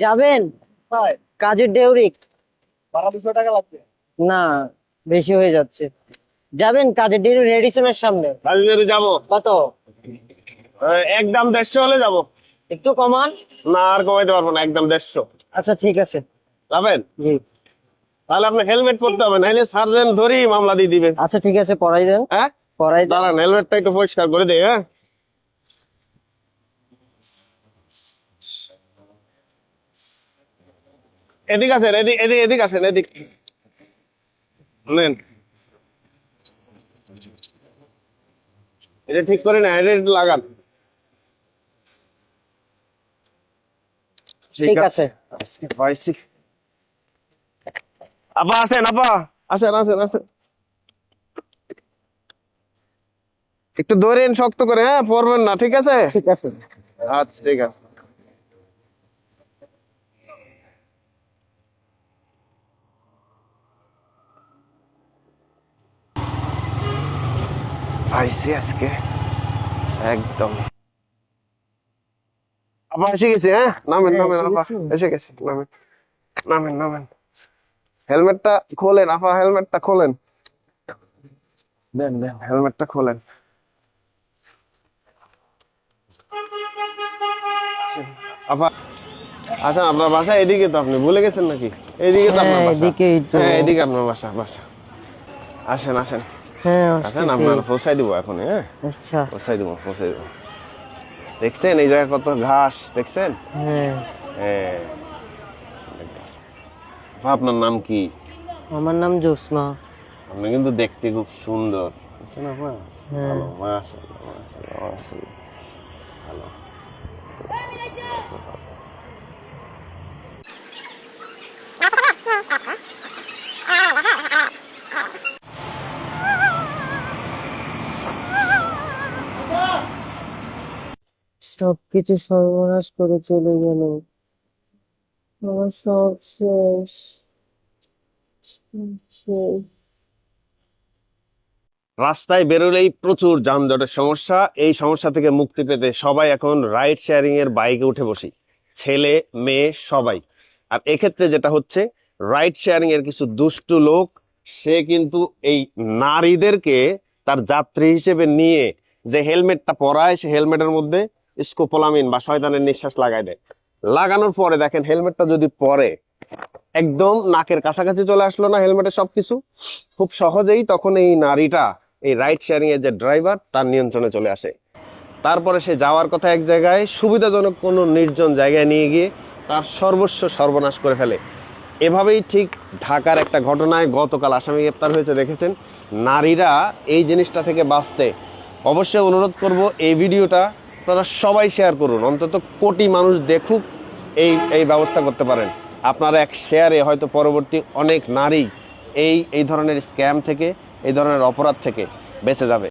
যাবেন কাজের ডেউরিক? ভাড়া 200 টাকা লাগবে। না, বেশি হয়ে যাচ্ছে। যাবেন কাজের ডেউরিক রেডিসনের সামনে? কাজে যাবো। কত? একদম 150 হলে যাবো। একটু কমান। না, আর কমাইতে পারবো না, একদম 150। আচ্ছা ঠিক আছে। যাবেন? জি। তাহলে আপনি হেলমেট পরতে হবে, নাহলে সার্জেন্ট ধরেই মামলা দিয়ে দিবে। আচ্ছা ঠিক আছে, পড়াই দেন। হ্যাঁ, পড়াই দেন। দাঁড়ান, হেলমেটটা একটু পরিষ্কার করে দেই। হ্যাঁ, এদিক আসেন, এদিক এদিক এদিক আসেন, এদিক নেন। এটা ঠিক করে না, এটা একটু লাগান। ঠিক আছে। আজকে পাইছি। আপা আসেন, আপা আসেন আসেন আসেন। একটু ধরেন শক্ত করে, হ্যাঁ, পড়বেন না, ঠিক আছে? ঠিক আছে। আচ্ছা ঠিক আছে। পাইছি আজকে একদম। আপা এসে গেছে, হ্যাঁ, নামেন হ্যাঁ, নামেন, এসে আপা গেছে। এসে গেছে, নামেন নামেন নামেন। হেলমেটটা খোলেন, আপা হেলমেটটা খোলেন। দেন দেন, হেলমেটটা খোলেন। আপা আচ্ছা, আপনার বাসা এদিকে তো, আপনি ভুলে গেছেন নাকি? এইদিকে তো আপনার হ্যাঁ, বাসা। এদিকেই তো। হ্যাঁ, এদিকে আপনার বাসা। বাসা আসেন আসেন হ্যাঁ, আসেন, আসতেছি। আপনার পৌঁছাই দিব এখন। হ্যাঁ, আচ্ছা। পৌঁছাই দিব পৌঁছাই দিব। দেখছেন এই জায়গায় কত ঘাস, দেখছেন? হ্যাঁ। হ্যাঁ। আপা, আপনার নাম কি? আমার নাম জ্যোৎস্না। আপনি কিন্তু দেখতে খুব সুন্দর, বুঝছেন আপা? হ্যাঁ। ভালো, মাশাআল্লাহ মাশাআল্লাহ মাশাআল্লাহ, ভালো। সবকিছু সর্বনাশ করে চলে গেল। আমার সব শেষ। সব শেষ। রাস্তায় বেরোলেই প্রচুর যানজটের সমস্যা। এই সমস্যা থেকে মুক্তি পেতে সবাই এখন রাইড শেয়ারিং এর বাইকে উঠে বসি, ছেলে মেয়ে সবাই। আর এক্ষেত্রে যেটা হচ্ছে, রাইড শেয়ারিং এর কিছু দুষ্টু লোক, সে কিন্তু এই নারীদেরকে তার যাত্রী হিসেবে নিয়ে যে হেলমেটটা পরায়, সে হেলমেটের মধ্যে স্কোপোলামিন বা শয়তানের নিঃশ্বাস লাগাই দেয়। লাগানোর পরে দেখেন, হেলমেটটা যদি পরে একদম নাকের কাছাকাছি চলে আসলো না হেলমেটের সবকিছু, খুব সহজেই তখন এই নারীটা, এই রাইড শেয়ারিং এর যে ড্রাইভার, তার নিয়ন্ত্রণে চলে আসে। তারপরে সে যাওয়ার কথা এক জায়গায়, সুবিধাজনক কোনো নির্জন জায়গায় নিয়ে গিয়ে তার সর্বস্ব সর্বনাশ করে ফেলে। এভাবেই ঠিক ঢাকার একটা ঘটনায় গতকাল আসামি গ্রেপ্তার হয়েছে, দেখেছেন। নারীরা এই জিনিসটা থেকে বাঁচতে অবশ্যই অনুরোধ করব, এই ভিডিওটা আপনারা সবাই শেয়ার করুন, অন্তত কোটি মানুষ দেখুক, এই এই ব্যবস্থা করতে পারেন। আপনারা এক শেয়ারে হয়তো পরবর্তী অনেক নারী এই এই ধরনের স্ক্যাম থেকে, এই ধরনের অপরাধ থেকে বেঁচে যাবে।